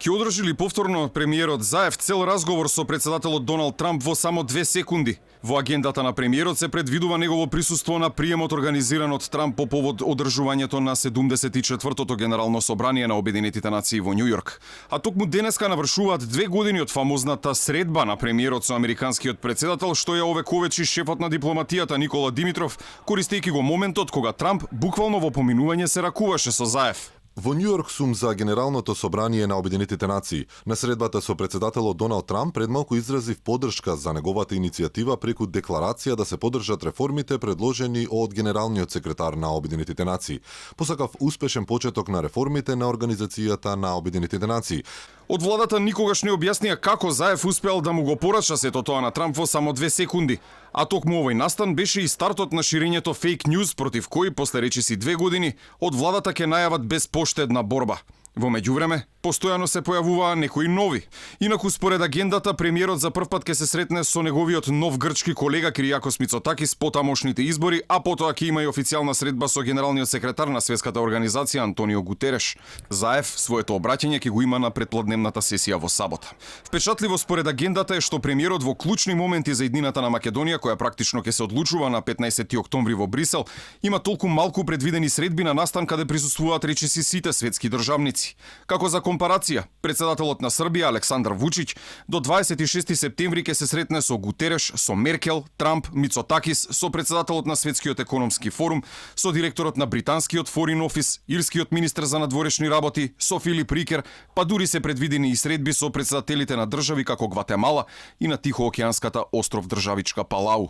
Ќе одржи ли повторно премиерот Заев цел разговор со председателот Доналд Трамп во само 2 секунди? Во агендата на премиерот се предвидува негово присуство на приемот организиран од Трамп по повод одржувањето на 74-тото Генерално собрание на Обединетите нации во Њујорк. А токму денеска навршуваат 2 години од фамозната средба на премиерот со американскиот председател, што ја овековечи шефот на дипломатијата Никола Димитров, користејќи го моментот кога Трамп буквално во поминување се ракуваше со Заев. Во Њујорк сум за Генералното собрание на Обединетите нации. На средбата со председателот Доналд Трамп предмалку изразив поддршка за неговата иницијатива преку декларација да се поддржат реформите предложени од генералниот секретар на Обединетите нации. Посакав успешен почеток на реформите на Организацијата на Обединетите нации. Од владата никогаш не објаснија како Заев успеал да му го порача сето тоа на Трамп во само 2 секунди. А токму овој настан беше и стартот на ширењето фейк њуз против кој после речиси 2 години од владата ќе најават безпоштедна борба. Во меѓувреме, постојано се појавуваа некои нови. Инаку според агендата, премиерот за првпат ќе се сретне со неговиот нов грчки колега Киријакос Мицотакис по тамошните избори, а потоа ќе има и официјална средба со генералниот секретар на Светската организација Антонио Гутереш. Заев своето обраќање ќе го има на претпладневната сесија во сабота. Впечатливо според агендата е што премиерот во клучни моменти за иднината на Македонија, која практично ќе се одлучува на 15 октомври во Брисел, има толку малку предвидени средби на настан каде присуствуваат речиси сите светски државници. Како за компарација, председателот на Србија Александар Вучиќ до 26 септември ќе се сретне со Гутереш, со Меркел, Трамп, Мицотакис, со председателот на Светскиот економски форум, со директорот на британскиот Форин офис, ирскиот министер за надворешни работи, со Филип Рикер, па дури се предвидени и средби со председателите на држави како Гватемала и на Тихоокеанската остров државичка Палау.